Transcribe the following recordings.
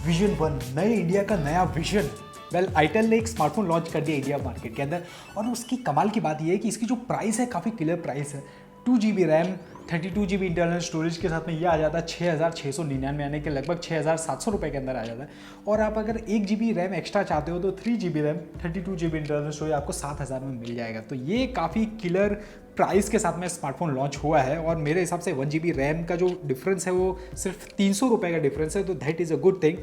Vision one, नए India का नया विजन। आईटेल ने एक स्मार्टफोन लॉन्च कर दिया इंडिया मार्केट के अंदर, और उसकी कमाल की बात यह है कि इसकी जो प्राइस है काफ़ी क्लियर प्राइस है। 2 GB RAM, 32 GB internal storage के साथ में ये आ जाता है 6,699, यानी कि लगभग 6,700 रुपये के अंदर आ जाता है। और आप अगर 1 GB रैम एक्स्ट्रा चाहते हो तो 3 GB RAM, 32 GB internal storage आपको 7,000 में मिल जाएगा। तो ये काफ़ी क्लियर प्राइस के साथ में स्मार्टफोन लॉन्च हुआ है, और मेरे हिसाब से 1 GB रैम का जो डिफरेंस है वो सिर्फ 300 रुपये का डिफरेंस है, तो that is a good thing.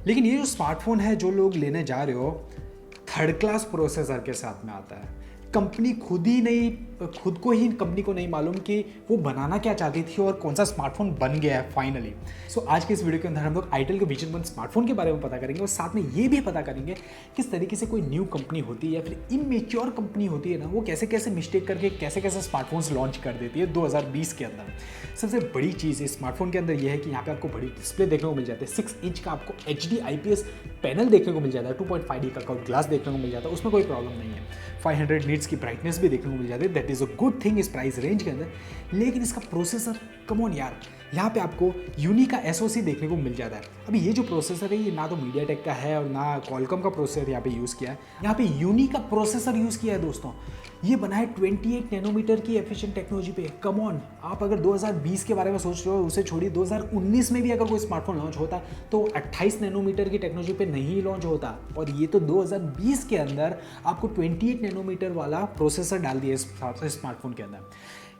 लेकिन ये जो स्मार्टफोन है जो लोग लेने जा रहे हो, थर्ड क्लास प्रोसेसर के साथ में आता है। कंपनी खुद को ही कंपनी को नहीं मालूम कि वो बनाना क्या चाहती थी और कौन सा स्मार्टफोन बन गया है फाइनली। सो आज के इस वीडियो के अंदर हम लोग आईटेल के विजन वन स्मार्टफोन के बारे में पता करेंगे, और साथ में ये भी पता करेंगे किस तरीके से कोई न्यू कंपनी होती है या फिर इमेच्योर कंपनी होती है ना, वो कैसे कैसे मिस्टेक करके कैसे कैसे स्मार्टफोन्स लॉन्च कर देती है 2020 के अंदर। सबसे बड़ी चीज़ इस स्मार्टफोन के अंदर यह है कि यहाँ पे आपको बड़ी डिस्प्ले देखने को मिल जाती है। 6 इंच का आपको HD IPS पैनल देखने को मिल जाता है, 2.5D का कर्व्ड ग्लास देखने को मिल जाता है, उसमें कोई प्रॉब्लम नहीं है। 500 नीट्स की ब्राइटनेस भी देखने को मिल जाती है, that is a good thing इस प्राइस रेंज के अंदर। लेकिन इसका प्रोसेसर, कम ऑन यार, यहाँ पे आपको यूनी का SoC देखने को मिल जाता है। अभी ये जो प्रोसेसर है ये ना तो मीडियाटेक का है और ना क्वालकॉम का प्रोसेसर यहाँ पे यूज़ किया है, यहाँ पे यूनी का प्रोसेसर यूज़ किया है दोस्तों। ये बना है 28 नैनोमीटर की एफिशिएंट टेक्नोलॉजी पे। कम ऑन, आप अगर 2020 के बारे में सोच रहे हो उसे छोड़िए, 2019 में भी अगर कोई स्मार्टफोन लॉन्च होता तो 28 नैनोमीटर की टेक्नोलॉजी पे नहीं लॉन्च होता, और ये तो 2020 के अंदर आपको 28 नैनोमीटर वाला प्रोसेसर डाल दिया इस स्मार्टफोन के अंदर।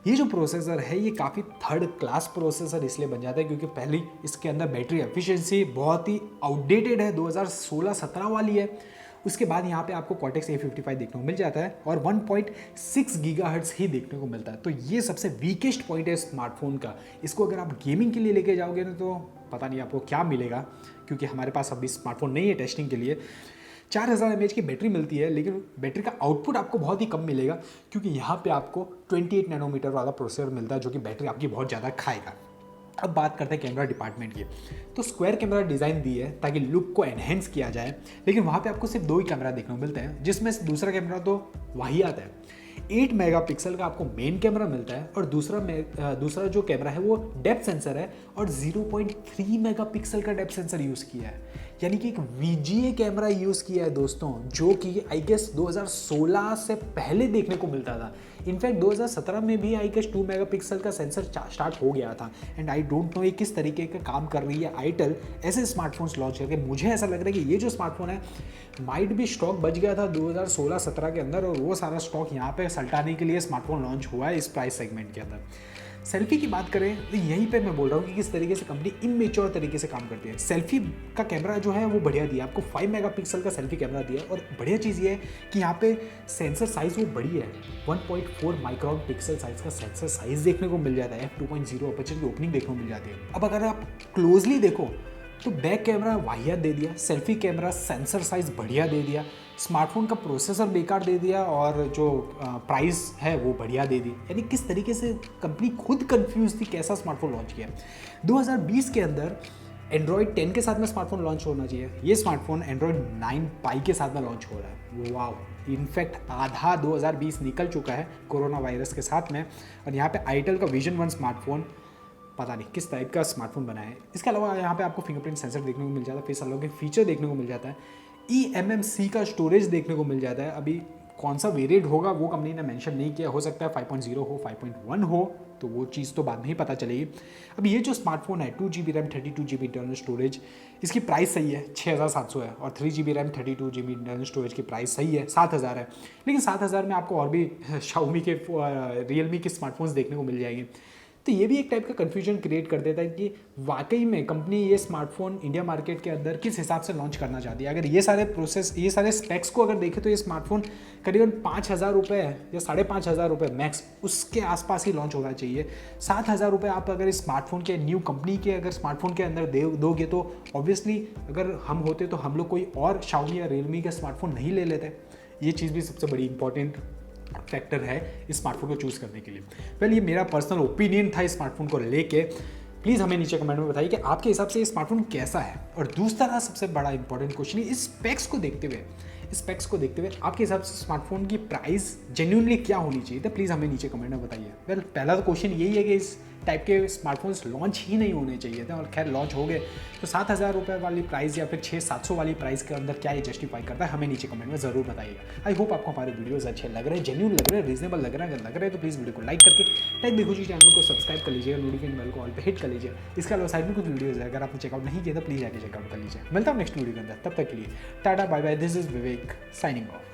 ये जो प्रोसेसर है ये काफ़ी थर्ड क्लास प्रोसेसर इसलिए बन जाता है क्योंकि पहले इसके अंदर बैटरी एफिशिएंसी बहुत ही आउटडेटेड है, 2016-17 वाली है। उसके बाद यहाँ पे आपको Cortex A55 देखने को मिल जाता है और 1.6 गीगाहर्ट्ज़ ही देखने को मिलता है। तो ये सबसे वीकेस्ट पॉइंट है स्मार्टफोन का। इसको अगर आप गेमिंग के लिए लेके जाओगे ना तो पता नहीं आपको क्या मिलेगा, क्योंकि हमारे पास अभी स्मार्टफोन नहीं है टेस्टिंग के लिए। 4000 mAh की बैटरी मिलती है, लेकिन बैटरी का आउटपुट आपको बहुत ही कम मिलेगा, क्योंकि यहाँ पे आपको 28 नैनोमीटर वाला प्रोसेसर मिलता है जो कि बैटरी आपकी बहुत ज़्यादा खाएगा। अब बात करते हैं कैमरा डिपार्टमेंट की, तो स्क्वायर कैमरा डिज़ाइन दी है ताकि लुक को एनहेंस किया जाए, लेकिन वहाँ पे आपको सिर्फ 2 ही कैमरा देखने को मिलते हैं, जिसमें से दूसरा कैमरा तो वाहियात है। 8 मेगापिक्सल का आपको मेन कैमरा मिलता है, और दूसरा जो कैमरा है वो डेप्थ सेंसर है, और 0.3 मेगापिक्सल का डेप्थ सेंसर यूज़ किया है, यानी कि एक VGA कैमरा यूज़ किया है दोस्तों, जो कि आई गेस 2016 से पहले देखने को मिलता था। इनफैक्ट 2017 में भी आई गेस 2 मेगापिक्सल का सेंसर स्टार्ट हो गया था। एंड आई डोंट नो ये किस तरीके का काम कर रही है आईटेल ऐसे स्मार्टफोन्स लॉन्च करके। मुझे ऐसा लग रहा है कि ये जो स्मार्टफोन है माइट भी स्टॉक बच गया था 2016-17 के अंदर, और वो सारा स्टॉक यहाँ पे सल्टाने के लिए स्मार्टफोन लॉन्च हुआ है इस प्राइस सेगमेंट के अंदर। सेल्फी की बात करें तो यहीं पे मैं बोल रहा हूँ कि किस तरीके से कंपनी इमेच्योर तरीके से काम करती है। सेल्फी का कैमरा जो है वो बढ़िया दिया, आपको 5 मेगापिक्सल का सेल्फी कैमरा दिया, और बढ़िया चीज़ ये है कि यहाँ पे सेंसर साइज़ वो बड़ी है, 1.4 माइक्रोन पिक्सल साइज़ का सेंसर साइज़ देखने को मिल जाता है, f2.0 अपर्चर की ओपनिंग देखने को मिल जाती है। अब अगर आप क्लोजली देखो तो बैक कैमरा वाहियात दे दिया, सेल्फी कैमरा सेंसर साइज़ बढ़िया दे दिया, स्मार्टफोन का प्रोसेसर बेकार दे दिया, और जो प्राइस है वो बढ़िया दे दी। यानी किस तरीके से कंपनी खुद कंफ्यूज थी कैसा स्मार्टफोन लॉन्च किया। 2020 के अंदर एंड्रॉयड 10 के साथ में स्मार्टफोन लॉन्च होना चाहिए, ये स्मार्टफोन एंड्रॉयड 9 पाई के साथ में लॉन्च हो रहा है। वाह, इनफैक्ट आधा 2020 निकल चुका है कोरोना वायरस के साथ में, और यहाँ पे आईटेल का विजन वन स्मार्टफोन पता नहीं किस टाइप का स्मार्टफोन बना है। इसके अलावा यहाँ पे आपको फिंगरप्रिंट सेंसर देखने को मिल जाता है, फेस अनलॉक के फीचर देखने को मिल जाता है, eMMC का स्टोरेज देखने को मिल जाता है। अभी कौन सा वेरिएंट होगा वो कंपनी ने मेंशन नहीं किया, हो सकता है 5.0 हो, 5.1 हो, तो वो चीज़ तो बाद में ही पता चलेगी। अब ये जो स्मार्टफोन है 2 GB RAM, 32 GB internal storage, इसकी प्राइस सही है 6,700 है, और 3 GB RAM 32 GB internal storage की प्राइस सही है 7,000 है। लेकिन 7,000 में आपको और भी Xiaomi के रियलमी के स्मार्टफोन्स देखने को मिल जाएंगे। तो ये भी एक टाइप का कन्फ्यूजन क्रिएट कर देता है कि वाकई में कंपनी ये स्मार्टफोन इंडिया मार्केट के अंदर किस हिसाब से लॉन्च करना चाहती है। अगर ये सारे स्पेक्स को अगर देखें तो ये स्मार्टफोन करीबन 5,000 रुपये या 5,500 रुपये मैक्स उसके आसपास ही लॉन्च होना चाहिए। 7,000 रुपये आप अगर इस स्मार्टफोन के न्यू कंपनी के अगर स्मार्टफोन के अंदर दोगे तो ऑब्वियसली अगर हम होते तो हम लोग कोई और Xiaomi या रियलमी का स्मार्टफोन नहीं ले लेते। ये चीज़ भी सबसे बड़ी इंपॉर्टेंट फैक्टर है इस स्मार्टफोन को चूज़ करने के लिए। ये मेरा पर्सनल ओपिनियन था इस स्मार्टफोन को लेके। प्लीज़ हमें नीचे कमेंट में बताइए कि आपके हिसाब से ये स्मार्टफोन कैसा है। और दूसरा सबसे बड़ा इंपॉर्टेंट क्वेश्चन है, इस स्पेक्स को देखते हुए स्पेक्स को देखते हुए आपके हिसाब से स्मार्टफोन की प्राइस जेन्युइनली क्या होनी चाहिए, तो प्लीज़ हमें नीचे कमेंट में बताइए। वेल पहला तो क्वेश्चन यही है कि इस टाइप के स्मार्टफोन्स लॉन्च ही नहीं होने चाहिए थे, और खैर लॉन्च हो गए तो 7,000 रुपये वाली प्राइस या फिर 600-700 वाली प्राइस के अंदर क्या ये जस्टिफाई करता है, हमें नीचे कमेंट में ज़रूर बताइएगा। आई होप आपको हमारे वीडियोस अच्छे लग रहे हैं, जेन्युइन लग रहे हैं, रीजनेबल लग रहे हैं। अगर लग रहे हैं तो प्लीज़ वीडियो को लाइक करके टेक देखो चैनल को सब्सक्राइब कर लीजिए, नोटिफिकेशन बेल को ऑल पे हिट कर लीजिए। इसके अलावा साइड में कुछ वीडियोज़ है, अगर आपने चेकआउट नहीं किया तो प्लीज़ आके चेकआउट कर लीजिए। मिलता हूँ नेक्स्ट वीडियो के अंदर, तब तक के लिए tata bye bye. This is Vivek signing of.